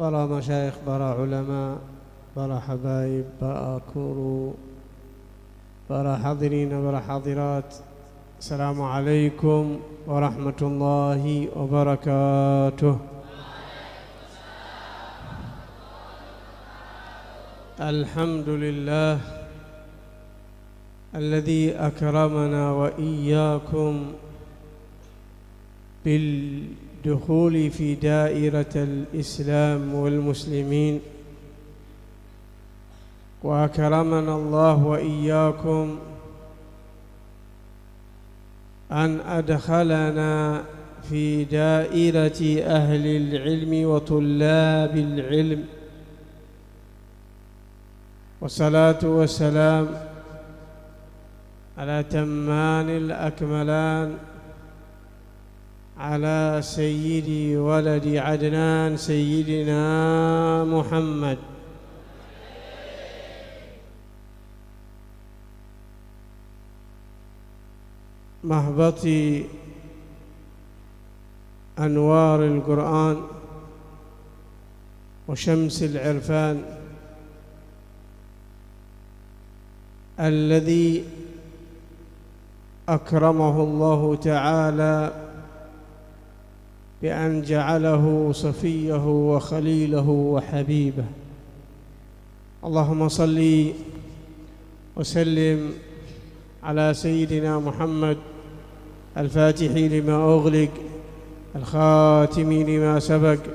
para masyayikh, para ulama, para habaib, para guru, para hadirin, para hadirat. Assalamualaikum warahmatullahi wabarakatuh. Alhamdulillah alladhi akramana wa iyyakum بالدخول في دائرة الإسلام والمسلمين، وأكرمنا الله وإياكم أن أدخلنا في دائرة أهل العلم وطلاب العلم، والصلاة والسلام على تمان الأكملان على سيد ولد عدنان سيدنا محمد مهبط أنوار القرآن وشمس العرفان الذي أكرمه الله تعالى بأن جعله صفيه وخليله وحبيبه. اللهم صل وسلم على سيدنا محمد الفاتح لما أغلق الخاتم لما سبق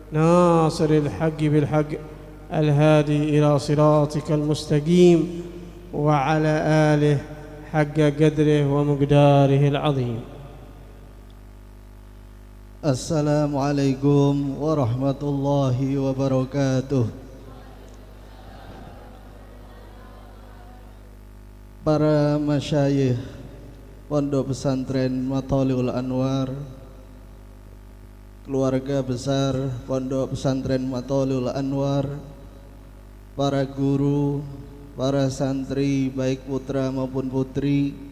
ناصر الحق بالحق الهادي إلى صراطك المستقيم وعلى آله حق قدره ومقداره العظيم. Assalamualaikum warahmatullahi wabarakatuh. Para masyayikh Pondok Pesantren Matholiul Anwar, keluarga besar Pondok Pesantren Matholiul Anwar, para guru, para santri baik putra maupun putri,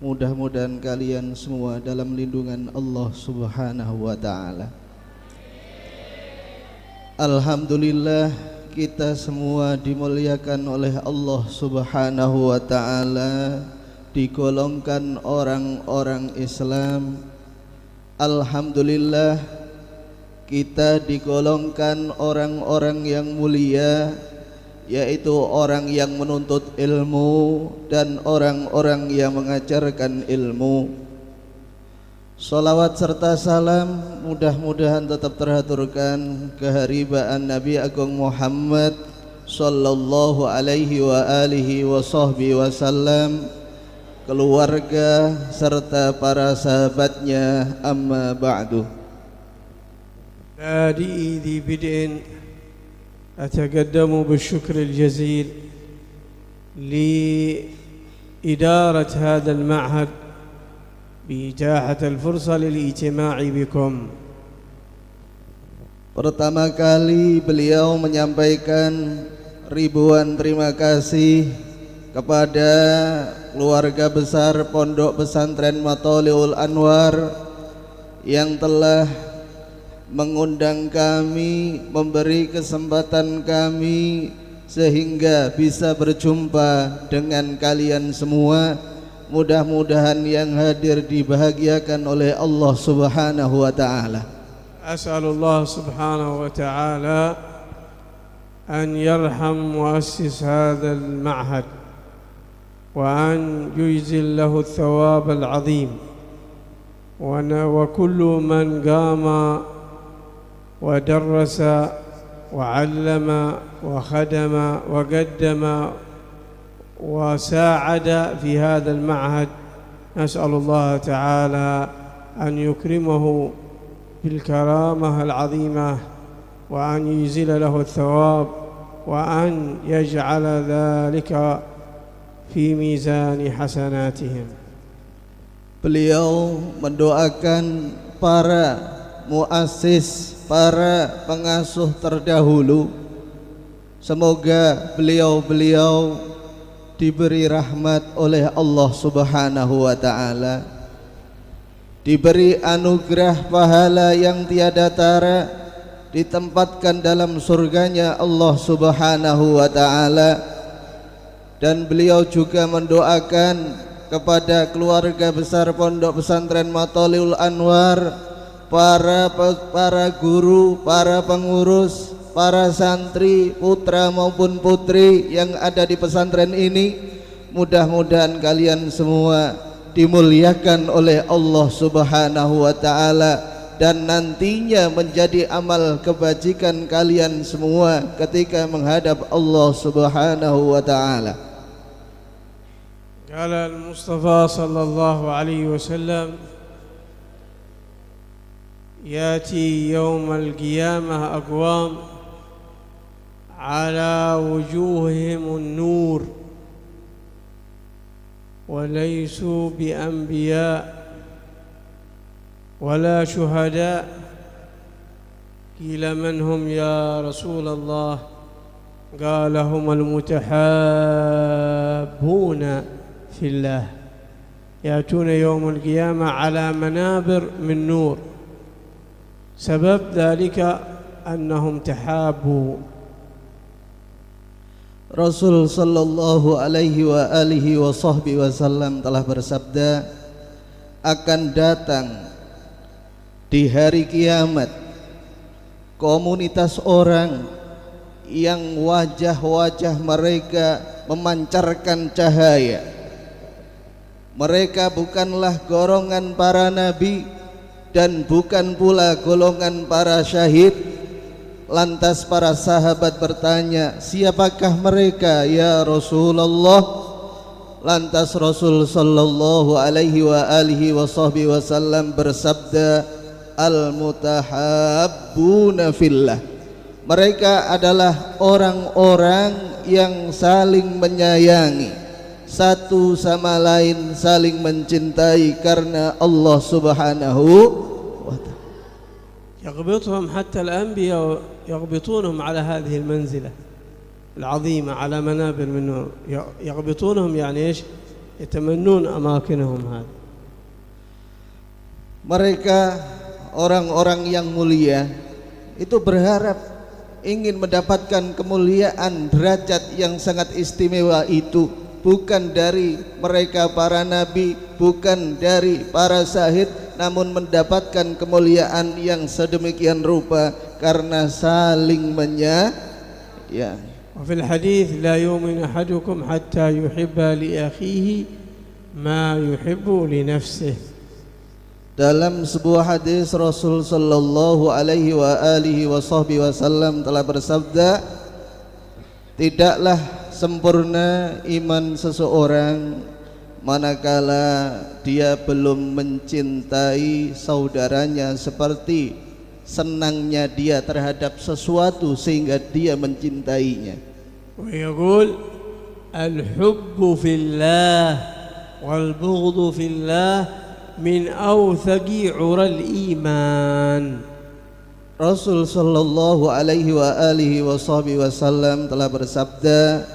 mudah-mudahan kalian semua dalam lindungan Allah Subhanahu wa ta'ala. Alhamdulillah, kita semua dimuliakan oleh Allah Subhanahu wa ta'ala, digolongkan orang-orang Islam. Alhamdulillah, kita digolongkan orang-orang yang mulia, yaitu orang yang menuntut ilmu dan orang-orang yang mengajarkan ilmu. Salawat serta salam mudah-mudahan tetap terhaturkan keharibaan Nabi Agung Muhammad sallallahu alaihi wa alihi wa sahbihi wasallam, keluarga serta para sahabatnya. Amma ba'du. بادئي ذي بدء أتقدم بالشكر الجزيل لإدارة هذا المعهد بإتاحة الفرصة للاجتماع بكم. Pertama kali beliau menyampaikan ribuan terima kasih kepada keluarga besar Pondok Pesantren Matholiul Anwar yang telah mengundang kami, memberi kesempatan kami sehingga bisa berjumpa dengan kalian semua. Mudah-mudahan yang hadir dibahagiakan oleh Allah Subhanahu wa ta'ala. As'alullah Subhanahu wa ta'ala an yarham muassis hadha al-ma'had wa an yujzil lahu ath-thawab al-'azim wa kullu man qama ودرس وعلم وخدم وقدم وساعد في هذا المعهد. نسأل الله تعالى أن يكرمه بالكرامة العظيمة وأن يجزل له الثواب وأن يجعل ذلك في ميزان حسناتهم. Beliau mendoakan para muassis, para pengasuh terdahulu, semoga beliau-beliau diberi rahmat oleh Allah Subhanahu wa ta'ala, diberi anugerah pahala yang tiada tara, ditempatkan dalam surganya Allah Subhanahu wa ta'ala. Dan beliau juga mendoakan kepada keluarga besar Pondok Pesantren Matholiul Anwar, para guru, para pengurus, para santri, putra maupun putri yang ada di pesantren ini. Mudah-mudahan kalian semua dimuliakan oleh Allah Subhanahu wa ta'ala, dan nantinya menjadi amal kebajikan kalian semua ketika menghadap Allah Subhanahu wa ta'ala. قال المصطفى صلى الله عليه وسلم: يأتي يوم القيامة أقوام على وجوههم النور وليسوا بأنبياء ولا شهداء. قيل من هم يا رسول الله؟ قال: هم المتحابون في الله، يأتون يوم القيامة على منابر من نور، سبب ذلك أنهم تحابوا. Rasul sallallahu alaihi wa alihi wa sahbihi wasallam telah bersabda, akan datang di hari kiamat komunitas orang yang wajah-wajah mereka memancarkan cahaya. Mereka bukanlah golongan para nabi dan bukan pula golongan para syahid. Lantas para sahabat bertanya, siapakah mereka ya Rasulullah? Lantas Rasul sallallahu alaihi wa alihi wa sahbihi wasallam bersabda, al-mutahabbuna fillah. Mereka adalah orang-orang yang saling menyayangi, satu sama lain saling mencintai karena Allah Subhanahu wa ta'ala. يغبطهم حتى الأنبياء يغبطونهم على هذه المنزلة العظيمة على منابر من نور. يغبطونهم يعني إيش؟ يتمنون أماكنهم هذه. Mereka orang-orang yang mulia itu berharap ingin mendapatkan kemuliaan derajat yang sangat istimewa itu, bukan dari mereka para nabi, bukan dari para syahid, namun mendapatkan kemuliaan yang sedemikian rupa karena saling menyayangi. وفي الحديث لا يؤمن أحدكم حتى يحب لأخيه ما يحب لنفسه. Dalam sebuah hadis Rasul sallallahu alaihi wa alihi wasallam telah bersabda, tidaklah sempurna iman seseorang manakala dia belum mencintai saudaranya seperti senangnya dia terhadap sesuatu sehingga dia mencintainya. ويقول الحب في الله والبغض في الله من أوثق عرى الإيمان. Rasul sallallahu alaihi wa alihi wasallam telah bersabda,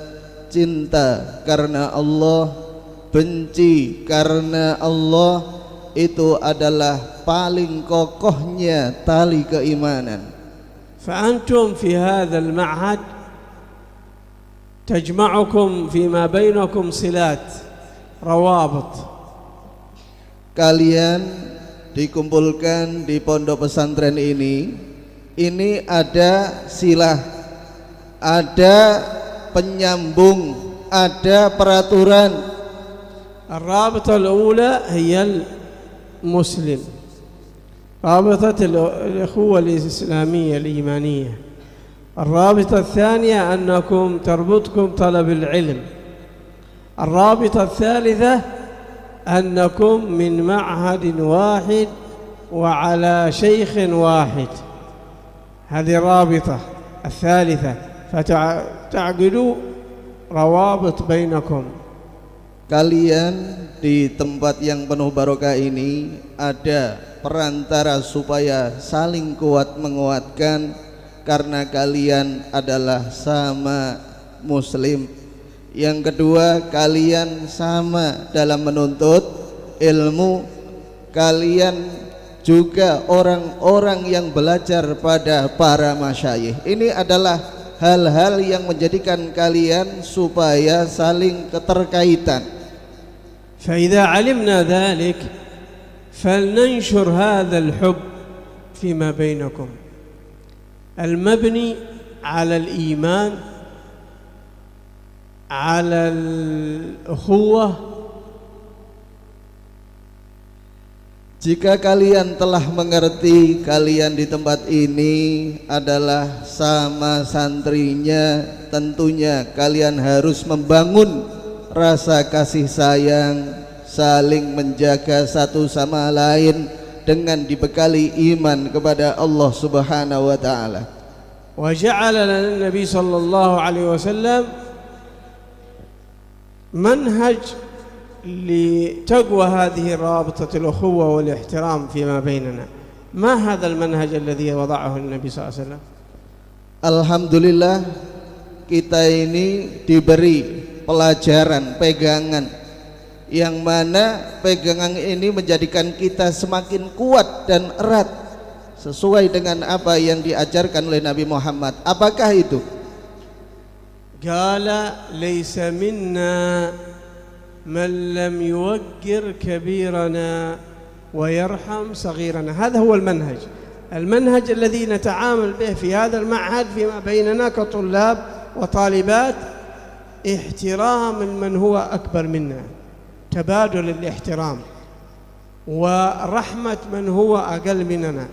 cinta karena Allah, benci karena Allah itu adalah paling kokohnya tali keimanan. فأنتم في هذا المعهد تجمعكم فيما بينكم صلات روابط. Kalian dikumpulkan di pondok pesantren ini ada silah, ada penyambung, ada peraturan. الرابطة الأولى هي المسلم، رابطة الأخوة الإسلامية الإيمانية. الرابطة الثانية أنكم تربطكم طلب العلم. الرابطة الثالثة أنكم من معهد واحد وعلى شيخ واحد. هذه الرابطة الثالثة، فتعقدوا روابط بينكم. Kalian di tempat yang penuh barokah ini ada perantara supaya saling kuat menguatkan karena kalian adalah sama muslim. Yang kedua, kalian sama dalam menuntut ilmu. Kalian juga orang-orang yang belajar pada para masyayikh. Ini adalah hal-hal yang menjadikan kalian supaya saling keterkaitan. فإذا علمنا ذلك فلننشر هذا الحب فيما بينكم المبني على الإيمان على الأخوة. Jika kalian telah mengerti kalian di tempat ini adalah sama santrinya, tentunya kalian harus membangun rasa kasih sayang, saling menjaga satu sama lain dengan dibekali iman kepada Allah Subhanahu wa taala. Wa ja'ala lana Nabi sallallahu alaihi wasallam manhaj لتقوى هذه رابطة الأخوة والاحترام فيما بيننا. ما هذا المنهج الذي وضعه النبي صلى الله عليه وسلم؟ Alhamdulillah kita ini diberi pelajaran, pegangan yang mana pegangan ini menjadikan kita semakin kuat dan erat sesuai dengan apa yang diajarkan oleh Nabi Muhammad. Apakah itu? Qala laysa minna من لم يوقر كبيرنا ويرحم صغيرنا. هذا هو المنهج الذي نتعامل به في هذا المعهد فيما بيننا كطلاب وطالبات. احترام من هو أكبر منا، تبادل الاحترام، ورحمة من هو أقل مننا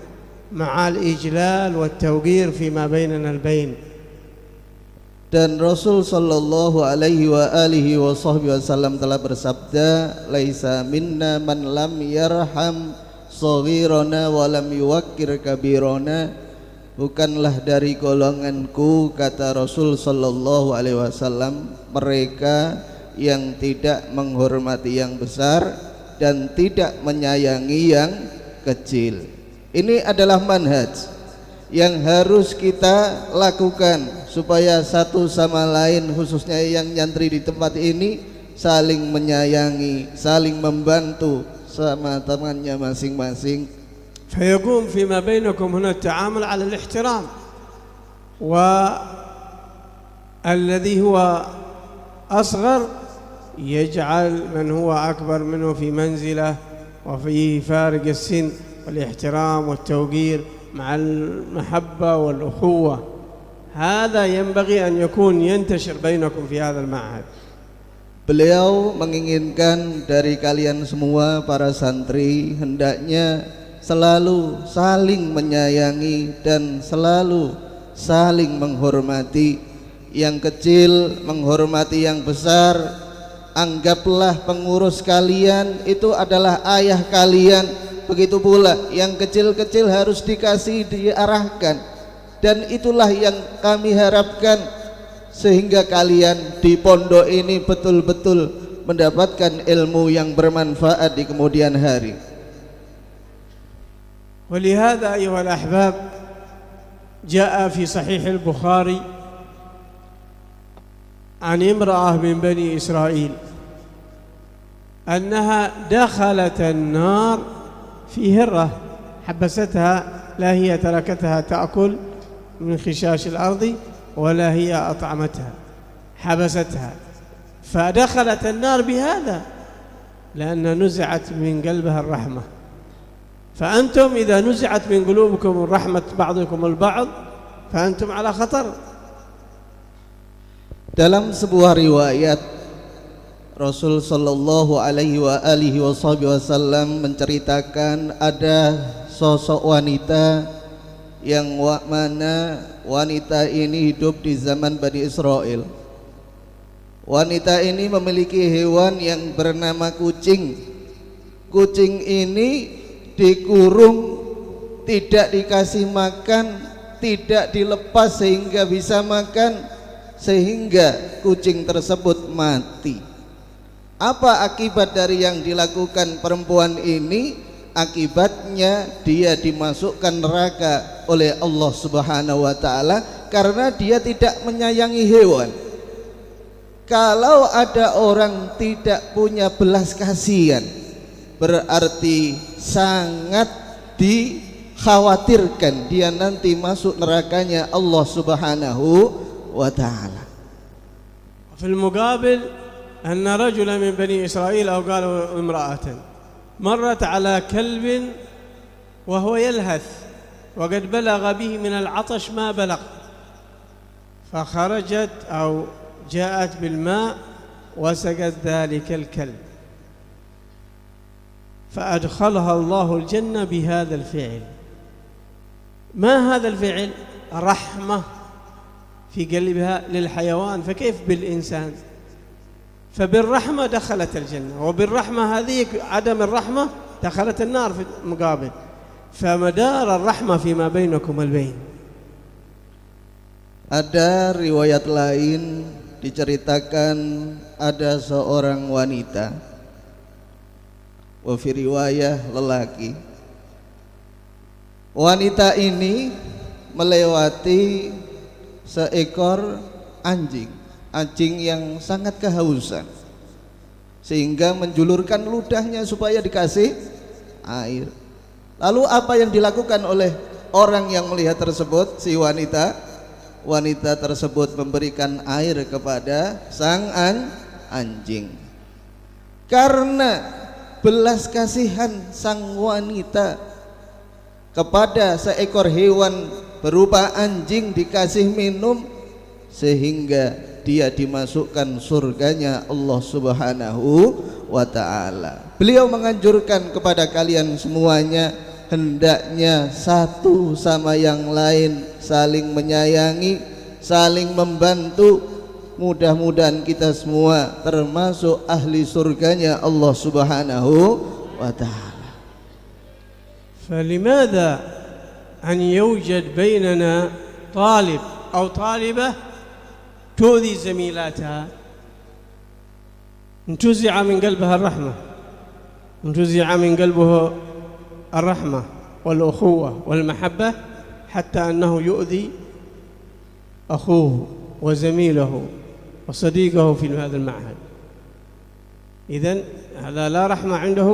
مع الإجلال والتوقير فيما بيننا البين. Dan Rasul sallallahu alaihi wa alihi wasallam telah bersabda, laisa minna man lam yarham shaghirana wa lam yuwaqqir kabirana. Bukanlah dari golonganku, kata Rasul sallallahu alaihi wasallam, mereka yang tidak menghormati yang besar dan tidak menyayangi yang kecil. Ini adalah manhaj yang harus kita lakukan supaya satu sama lain, khususnya yang nyantri di tempat ini, saling menyayangi, saling membantu sama temannya masing-masing. فيقوم فيما بينكم هنا التعامل على الاحترام، والذي هو أصغر يجعل من هو أكبر منه في منزله وفي فارق السن، والاحترام والتوقير مع المحبة والأخوة. هذا ينبغي أن يكون ينتشر بينكم في هذا المعهد. Beliau menginginkan dari kalian semua para santri hendaknya selalu saling menyayangi dan selalu saling menghormati. Yang kecil menghormati yang besar. Anggaplah pengurus kalian itu adalah ayah kalian. Begitu pula yang kecil-kecil harus dikasih, diarahkan. Dan itulah yang kami harapkan, sehingga kalian di pondok ini betul-betul mendapatkan ilmu yang bermanfaat di kemudian hari. ولهذا أيها الأحباب جاء في صحيح البخاري عن امرأة من بني إسرائيل أنها دخلت النار في هرة حبستها، لا هي تركتها تأكل من خشاش الأرض ولا هي أطعمتها، حبستها فدخلت النار بهذا لأن نزعت من قلبها الرحمة. فأنتم إذا نزعت من قلوبكم رحمة بعضكم البعض فأنتم على خطر. Dalam sebuah riwayat Rasul sallallahu alaihi wa alihi wasallam menceritakan ada sosok wanita yang mana wanita ini hidup di zaman Bani Israel. Wanita ini memiliki hewan yang bernama kucing. Kucing ini dikurung, tidak dikasih makan, tidak dilepas sehingga bisa makan, sehingga kucing tersebut mati. Apa akibat dari yang dilakukan perempuan ini? Akibatnya dia dimasukkan neraka oleh Allah Subhanahu wa taala karena dia tidak menyayangi hewan. Kalau ada orang tidak punya belas kasihan, berarti sangat dikhawatirkan dia nanti masuk nerakanya Allah Subhanahu wa ta'ala. في المقابل أن رجلا من بني إسرائيل أو قالوا امرأة مرت على كلب وهو يلهث وقد بلغ به من العطش ما بلغ، فخرجت أو جاءت بالماء وسقت ذلك الكلب، فأدخلها الله الجنة بهذا الفعل. ما هذا الفعل؟ رحمة في قلبها للحيوان، فكيف بالإنسان؟ فبالرحمة دخلت الجنة، وبالرحمة هذه عدم الرحمة دخلت النار في المقابل. فمدار الرحمة فيما بينكم البين. Ada riwayat lain diceritakan ada seorang wanita, wa fi riwayah lelaki. Wanita ini melewati seekor anjing yang sangat kehausan, sehingga menjulurkan ludahnya supaya dikasih air. Lalu apa yang dilakukan oleh orang yang melihat tersebut? Si wanita tersebut memberikan air kepada sang anjing. Karena belas kasihan sang wanita kepada seekor hewan berupa anjing dikasih minum, sehingga dia dimasukkan surganya Allah Subhanahu wa ta'ala. Beliau menganjurkan kepada kalian semuanya, hendaknya satu sama yang lain saling menyayangi, saling membantu. Mudah-mudahan kita semua termasuk ahli surganya Allah Subhanahu wa ta'ala. فلماذا أن يوجد بيننا طالب أو طالبة تؤذي زميلاتها؟ انتزع من قلبها الرحمة، انتزع من قلبه الرحمة والأخوة والمحبة، حتى أنه يؤذي أخوه وزميله وصديقه في هذا المعهد. إذن هذا لا رحمة عنده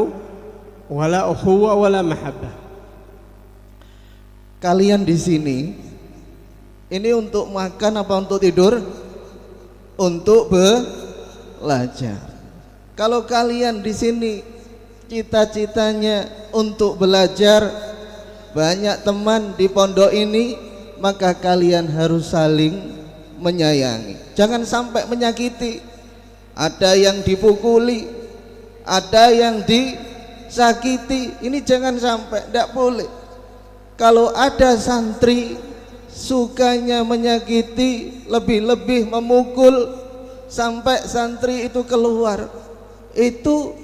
ولا أخوة ولا محبة. Kalian di sini ini untuk makan apa untuk tidur? Untuk belajar. Kalau kalian di sini cita-citanya untuk belajar, banyak teman di pondok ini, maka kalian harus saling menyayangi. Jangan sampai menyakiti. Ada yang dipukuli, ada yang disakiti. Ini jangan sampai, tidak boleh. Kalau ada santri sukanya menyakiti, lebih-lebih memukul sampai santri itu keluar, itu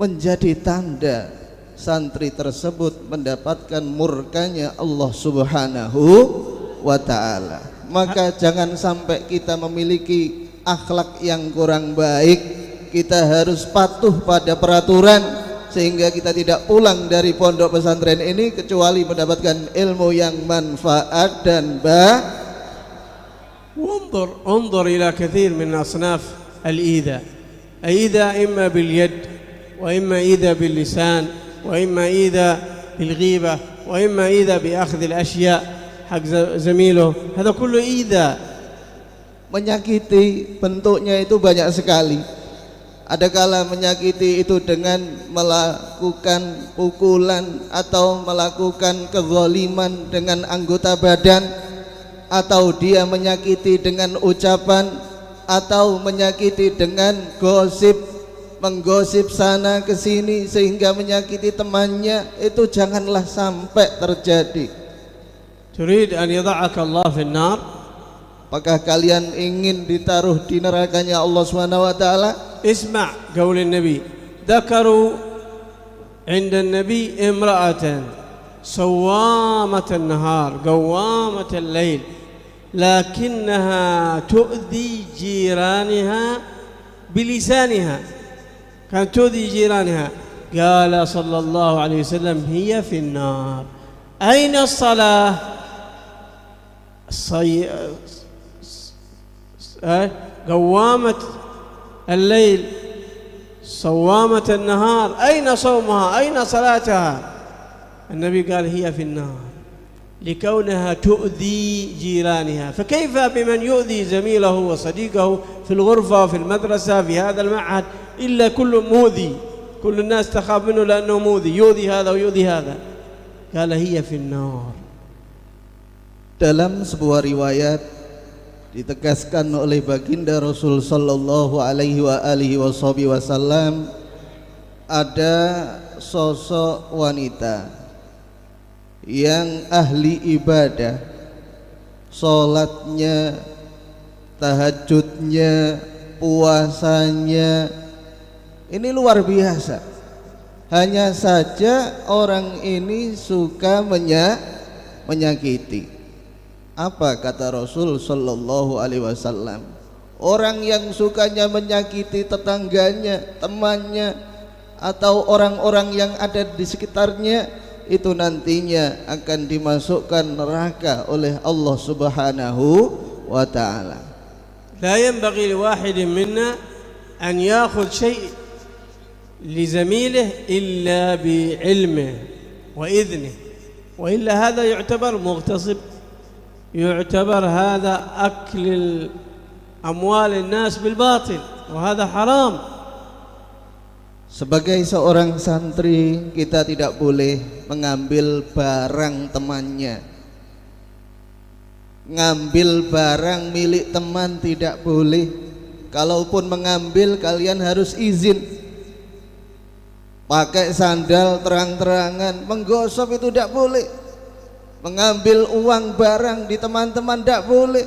menjadi tanda santri tersebut mendapatkan murkanya Allah Subhanahu wa ta'ala. Maka jangan sampai kita memiliki akhlak yang kurang baik. Kita harus patuh pada peraturan, sehingga kita tidak pulang dari pondok pesantren ini kecuali mendapatkan ilmu yang manfaat dan انظر إلى كثير من أصناف الإيذاء، إيذاء إما باليد، وإما إيذاء باللسان، وإما إيذاء بالغيبة، وإما إيذاء بأخذ الأشياء حق زميله. هذا كله إيذاء. Menyakiti bentuknya itu banyak sekali. Ada kala menyakiti itu dengan melakukan pukulan, atau melakukan kezaliman dengan anggota badan, atau dia menyakiti dengan ucapan, atau menyakiti dengan gosip, menggosip sana ke sini sehingga menyakiti temannya. Itu janganlah sampai terjadi. Turid an yada'aka Allah fi an-nar? Apakah kalian ingin ditaruh di nerakanya Allah Subhanahu wa ta'ala? اسمع قول النبي، ذكروا عند النبي امرأة صوامة النهار قوامة الليل لكنها تؤذي جيرانها بلسانها، كانت تؤذي جيرانها. قال صلى الله عليه وسلم هي في النار. أين الصلاة؟ قوامة الليل صوامة النهار، أين صومها؟ أين صلاتها؟ النبي قال هي في النار لكونها تؤذي جيرانها، فكيف بمن يؤذي زميله وصديقه في الغرفة وفي المدرسة في هذا المعهد؟ إلا كل مؤذي، كل الناس تخاف منه لأنه مؤذي، يؤذي هذا ويؤذي هذا. قال هي في النار. Dalam sebuah riwayat ditegaskan oleh baginda Rasul sallallahu alaihi wasallam, ada sosok wanita yang ahli ibadah, sholatnya, tahajudnya, puasanya ini luar biasa. Hanya saja orang ini suka menyakiti. Apa kata Rasul sallallahu alaihi wasallam? Orang yang sukanya menyakiti tetangganya, temannya, atau orang-orang yang ada di sekitarnya, itu nantinya akan dimasukkan neraka oleh Allah Subhanahu wa taala. لا ينبغي لواحد منا أن يأخذ شيء لزميله إلا بعلمه وإذنه، وإلا هذا يعتبر مغتصب، يعتبر هذا أكل أموال الناس بالباطل، وهذا حرام. Sebagai seorang santri, kita tidak boleh mengambil barang temannya. Ngambil barang milik teman tidak boleh. Kalaupun mengambil, kalian harus izin. Pakai sandal terang-terangan, menggosok itu tidak boleh. Mengambil uang barang di teman-teman tidak boleh.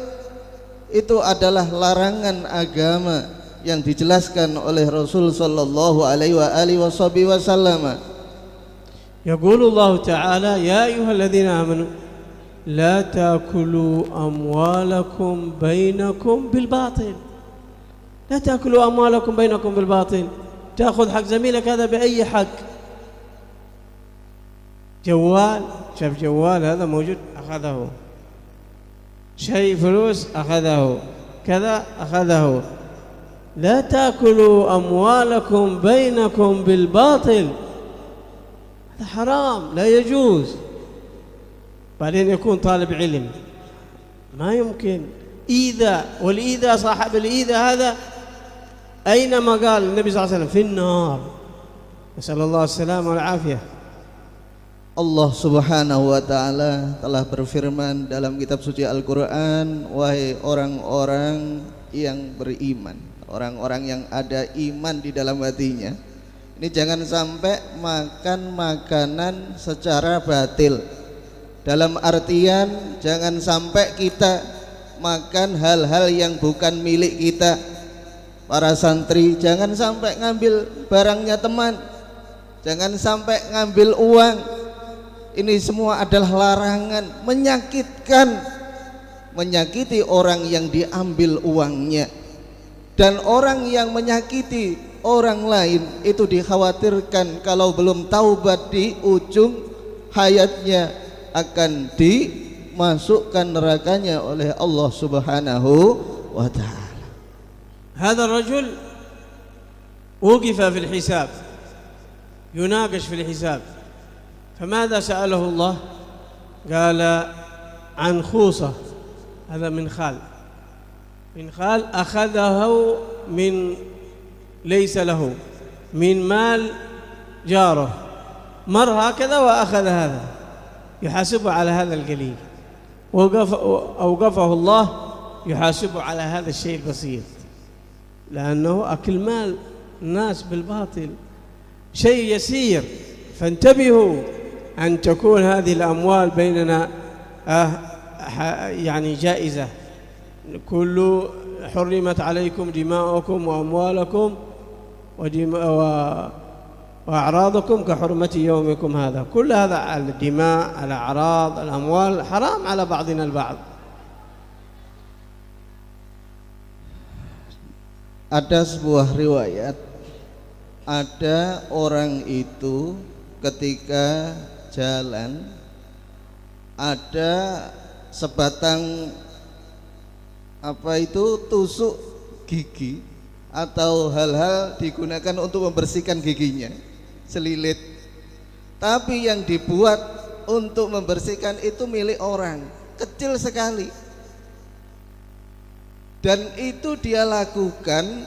Itu adalah larangan agama yang dijelaskan oleh Rasul sallallahu alaihi wasallam. يقول الله تعالى يا أيها الذين آمنوا لا تأكلوا أموالكم بينكم بالباطل، لا تأكلوا أموالكم بينكم بالباطل. تأخذ حق زميلك هذا بأي حق؟ جوال، شاف جوال هذا موجود أخذه، شيء فلوس أخذه، كذا أخذه. لا تأكلوا أموالكم بينكم بالباطل، هذا حرام لا يجوز. بعدين يكون طالب علم ما يمكن إيذاء، والإيذاء صاحب الإيذاء هذا أينما قال النبي صلى الله عليه وسلم في النار، نسأل الله السلامة والعافية. Allah Subhanahu wa taala telah berfirman dalam kitab suci Al-Qur'an, wahai orang-orang yang beriman, orang-orang yang ada iman di dalam hatinya, ini jangan sampai makan makanan secara batil. Dalam artian jangan sampai kita makan hal-hal yang bukan milik kita. Para santri jangan sampai ngambil barangnya teman, jangan sampai ngambil uang. Ini semua adalah larangan, menyakitkan, menyakiti orang yang diambil uangnya. Dan orang yang menyakiti orang lain itu dikhawatirkan kalau belum taubat di ujung hayatnya akan dimasukkan nerakanya oleh Allah Subhanahu wa taala. هذا الرجل وقف في الحساب يناقش في الحساب، فماذا سأله الله؟ قال عن خوصة، هذا من خال أخذه من ليس له من مال جاره، مر هكذا وأخذ هذا، يحاسبه على هذا القليل، أوقفه الله يحاسبه على هذا الشيء البسيط، لأنه أكل مال الناس بالباطل شيء يسير. فانتبهوا أن تكون هذه الأموال بيننا يعني جائزة. كل حرمت عليكم دماؤكم وأموالكم وأعراضكم كحرمة يومكم هذا. كل هذا الدماء، الأعراض، الأموال حرام على بعضنا البعض. Ada sebuah riwayat, ada orang itu ketika jalan ada sebatang tusuk gigi atau hal-hal digunakan untuk membersihkan giginya, selilit. Tapi yang dibuat untuk membersihkan itu milik orang, kecil sekali. Dan itu dia lakukan,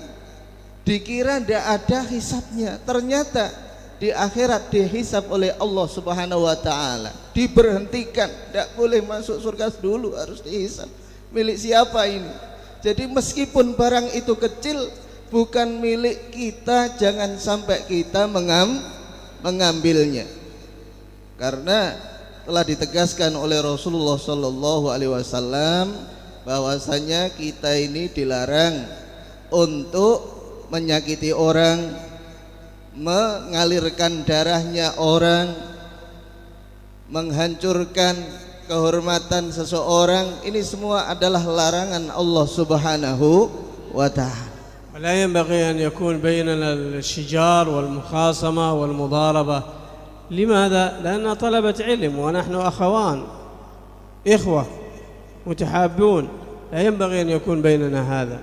dikira tidak ada hisabnya. Ternyata di akhirat dihisab oleh Allah Subhanahu wa taala. Diberhentikan, tidak boleh masuk surga dulu, harus dihisab. Milik siapa ini? Jadi meskipun barang itu kecil, bukan milik kita, jangan sampai kita mengambilnya. Karena telah ditegaskan oleh Rasulullah sallallahu alaihi wasallam bahwasanya kita ini dilarang untuk menyakiti orang, mengalirkan darahnya orang, menghancurkan kehormatan seseorang. Ini semua adalah larangan Allah Subhanahu wa ta'ala. ولا ينبغي أن يكون بيننا الشجار والمخاصمة والمضاربة. لماذا؟ لأن طلبة علم ونحن أخوان إخوة متحابون، لا ينبغي أن يكون بيننا هذا.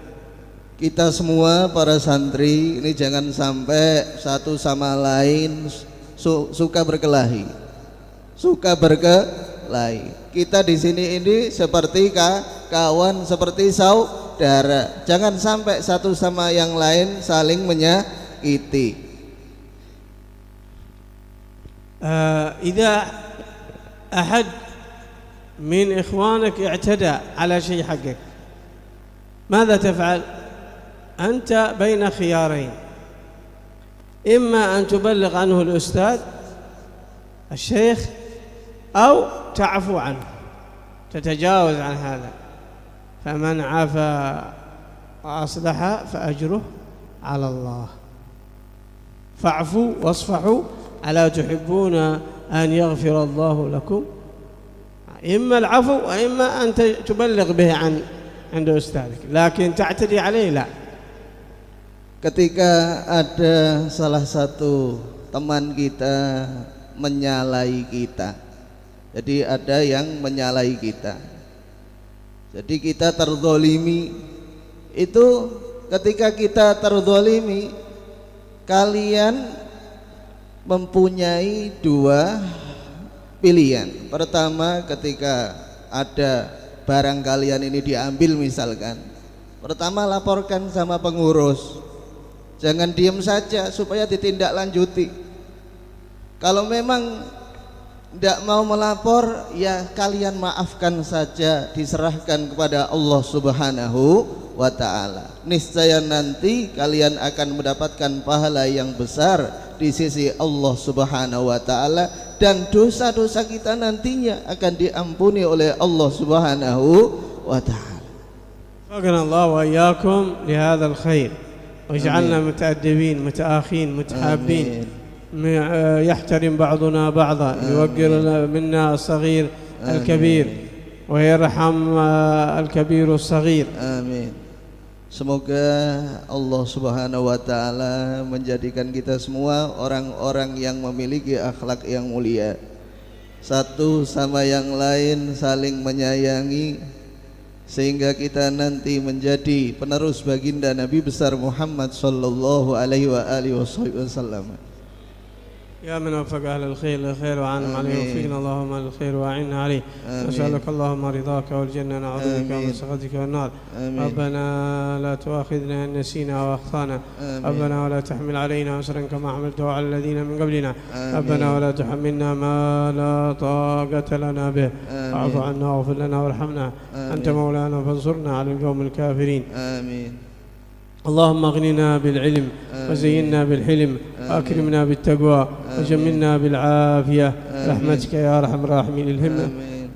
Kita semua para santri ini jangan sampai satu sama lain suka berkelahi. Kita di sini ini seperti kawan, seperti saudara. Jangan sampai satu sama yang lain saling menyakiti. إذا أحد من إخوانك اعتدى على شيء حقك ماذا تفعل؟ أنت بين خيارين، إما أن تبلغ عنه الأستاذ الشيخ أو تعفو عنه، تتجاوز عن هذا. فمن عفا وأصلح فأجره على الله. فاعفوا واصفحوا ألا تحبون أن يغفر الله لكم؟ إما العفو وإما أن تبلغ به عند أستاذك، لكن تعتدي عليه لا. Ketika ada salah satu teman kita menyalahi kita, jadi ada yang menyalahi kita, jadi kita terzolimi. Itu ketika kita terzolimi, kalian mempunyai dua pilihan. Pertama, ketika ada barang kalian ini diambil misalkan, pertama laporkan sama pengurus. Jangan diam saja supaya ditindaklanjuti. Kalau memang tidak mau melapor, ya kalian maafkan saja, diserahkan kepada Allah Subhanahu wa ta'ala. Niscaya nanti kalian akan mendapatkan pahala yang besar di sisi Allah Subhanahu wa ta'ala, dan dosa-dosa kita nantinya akan diampuni oleh Allah Subhanahu wa ta'ala. وفقنا الله وإياكم لهذا الخير واجعلنا متأدبين متآخين متحابين، يحترم بعضنا بعضا، يوقر منا الصغير الكبير ويرحم الكبير الصغير. Amin. Semoga Allah Subhanahu wa ta'ala menjadikan kita semua orang-orang yang memiliki akhlak yang mulia, satu sama yang lain saling menyayangi, sehingga kita nanti menjadi penerus baginda Nabi besar Muhammad sallallahu alaihi wa alihi wasallam. يا من وفق أهل الخير للخير وعانهم عليه، وفقنا اللهم للخير وأعنا عليه. نسألك اللهم رضاك والجنة، نعوذ بك من سخطك والنار. ربنا لا تؤاخذنا إن نسينا وأخطأنا، ربنا ولا تحمل علينا إصرا كما حملته على الذين من قبلنا، ربنا ولا تحملنا ما لا طاقة لنا به، واعف عنا واغفر لنا وارحمنا، أنت مولانا فانصرنا على القوم الكافرين. آمين. اللهم اغننا بالعلم وزينا بالحلم واكرمنا بالتقوى وجملنا بالعافيه برحمتك يا ارحم الراحمين.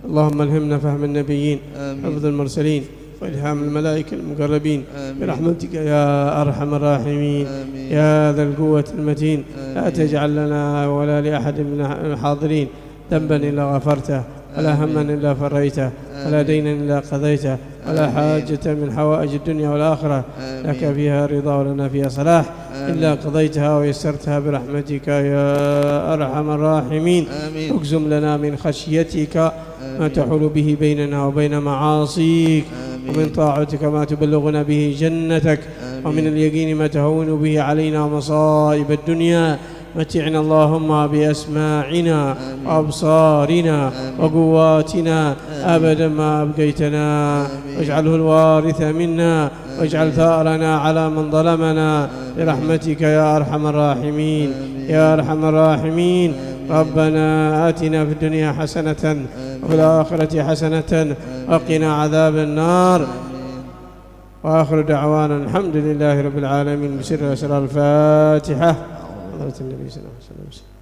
اللهم الهمنا فهم النبيين، حفظ المرسلين، والهام الملائكه المقربين برحمتك يا ارحم الراحمين. يا ذا القوه المتين، لا تجعل لنا ولا لاحد من الحاضرين ذنبا الا غفرته، ولا هما إلا فريته، ولا دينا إلا قضيته، ولا حاجة من حوائج الدنيا والآخرة لك فيها رضا ولنا فيها صلاح إلا قضيتها ويسرتها برحمتك يا أرحم الراحمين. اقسم لنا من خشيتك ما تحول به بيننا وبين معاصيك، ومن طاعتك ما تبلغنا به جنتك، ومن اليقين ما تهون به علينا مصائب الدنيا. متعنا اللهم بأسماعنا وأبصارنا وقواتنا أبدا ما أبقيتنا، واجعله الوارث منا، واجعل ثأرنا على من ظلمنا برحمتك يا أرحم الراحمين يا أرحم الراحمين. ربنا آتنا في الدنيا حسنة وفي الآخرة حسنة وقنا عذاب النار. وآخر دعوانا الحمد لله رب العالمين. بسر أسرار الفاتحة حضرة النبي صلى الله عليه وسلم.